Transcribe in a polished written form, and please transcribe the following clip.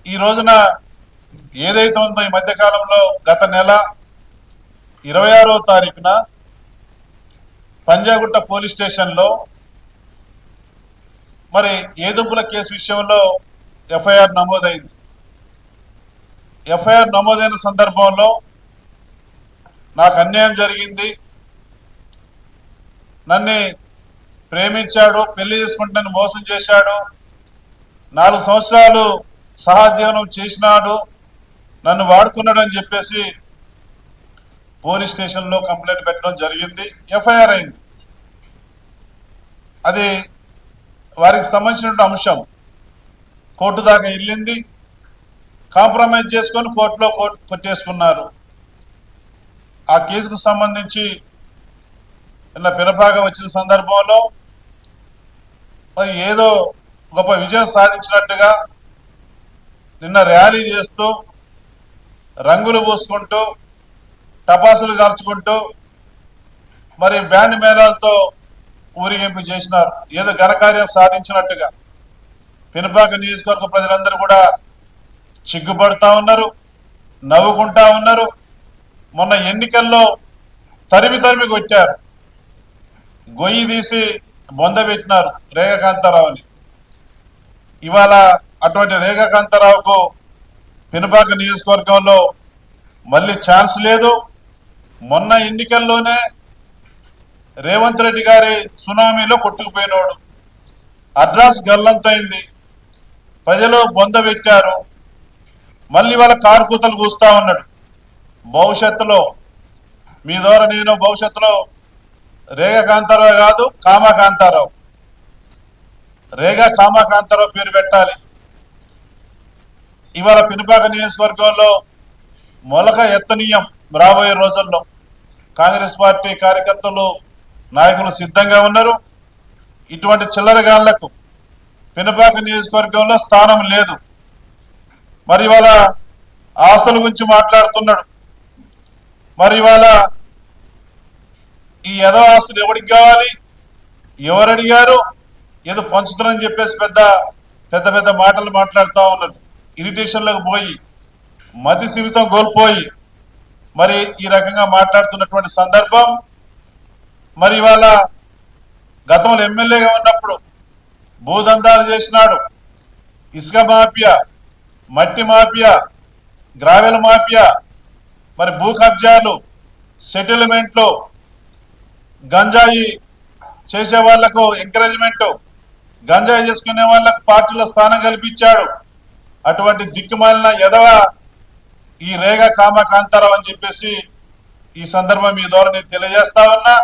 ఈ రోజున ఏదైతే ఉందో ఈ మధ్యకాలంలో గత నెల 26వ తారీఖున పంజాగుట్ట పోలీస్ స్టేషన్లో మరి ఏదుంపుల కేసు విషయంలో ఎఫ్ఐఆర్ నమోదైంది. ఎఫ్ఐఆర్ నమోదైన సందర్భంలో నాకు అన్యాయం జరిగింది, నన్ను ప్రేమించాడు, పెళ్లి చేసుకుంటే మోసం చేశాడు, 4 సంవత్సరాలు సహజీవనం చేసినాడు, నన్ను వాడుకున్నాడు అని చెప్పేసి పోలీస్ స్టేషన్లో కంప్లైంట్ పెట్టడం జరిగింది. ఎఫ్ఐఆర్ అయింది. అది వారికి సంబంధించిన అంశం కోర్టు దాకా వెళ్ళింది. కాంప్రమైజ్ చేసుకొని కోర్టులో కొట్టేసుకున్నారు. ఆ కేసుకు సంబంధించి నిన్న పినపాగా వచ్చిన సందర్భంలో మరి ఏదో గొప్ప విజయం సాధించినట్టుగా నిన్న ర్యాలీ చేస్తూ రంగులు పూసుకుంటూ టపాసులు గార్చుకుంటూ మరి బ్యాండ్ మేళాలతో ఊరేగింపు చేసినారు. ఏదో ఘనకార్యం సాధించినట్టుగా పినపాక నియోజకవర్గ ప్రజలందరూ కూడా చిగ్గుపడుతూ ఉన్నారు, నవ్వుకుంటా ఉన్నారు. మొన్న ఎన్నికల్లో తరిమి కొట్టారు, గొయ్యి తీసి బొంద పెట్టినారు రేఖాకాంతారావుని. ఇవాళ అటువంటి రేఖాకాంతారావుకు పినపాక నియోజకవర్గంలో మళ్ళీ ఛాన్స్ లేదు. మొన్న ఎన్నికల్లోనే రేవంత్ రెడ్డి గారి సునామీలో కొట్టుకుపోయినోడు, అడ్రస్ గల్లంతైంది, ప్రజలు బొంద పెట్టారు. మళ్ళీ వాళ్ళ కారు కూతలు కూస్తా ఉన్నాడు. భవిష్యత్తులో మీ ద్వారా నేను భవిష్యత్తులో రేఖాకాంతారావు కాదు కామాకాంతారావు, రేగా కామాకాంతారావు పేరు పెట్టాలి. ఇవాళ పినపాక నియోజకవర్గంలో మొలక ఎత్తనీయం. రాబోయే రోజుల్లో కాంగ్రెస్ పార్టీ కార్యకర్తలు నాయకులు సిద్ధంగా ఉన్నారు. ఇటువంటి చిల్లరగాళ్లకు పినపాక నియోజకవర్గంలో స్థానం లేదు. మరి ఇవాళ ఆస్తుల గురించి మాట్లాడుతున్నాడు. మరి ఇవాళ ఈ ఎదో ఆస్తులు ఎవరికి కావాలి, ఎవరు అడిగారు, ఏదో పంచుతారని చెప్పేసి పెద్ద మాటలు మాట్లాడుతూ ఉన్నారు. ఇరిటేషన్లకు పోయి మతి శిబితం కోల్పోయి మరి ఈ రకంగా మాట్లాడుతున్నటువంటి సందర్భం. మరి ఇవాళ గతంలో ఎమ్మెల్యేగా ఉన్నప్పుడు భూదందాలు చేసినాడు, ఇసుక మాఫియా, మట్టి మాఫియా, గ్రావెల్ మాఫియా, మరి భూ కబ్జాలు, సెటిల్మెంట్లు, గంజాయి చేసే వాళ్లకు ఎంకరేజ్మెంట్, గంజాయి చేసుకునే వాళ్ళకు పార్టీలో స్థానం కల్పించాడు. అటువంటి దిక్కుమాలిన ఎదవ ఈ రేగా కామాకాంతారావు అని చెప్పేసి ఈ సందర్భం మీ ద్వారా నేను తెలియజేస్తా ఉన్నా.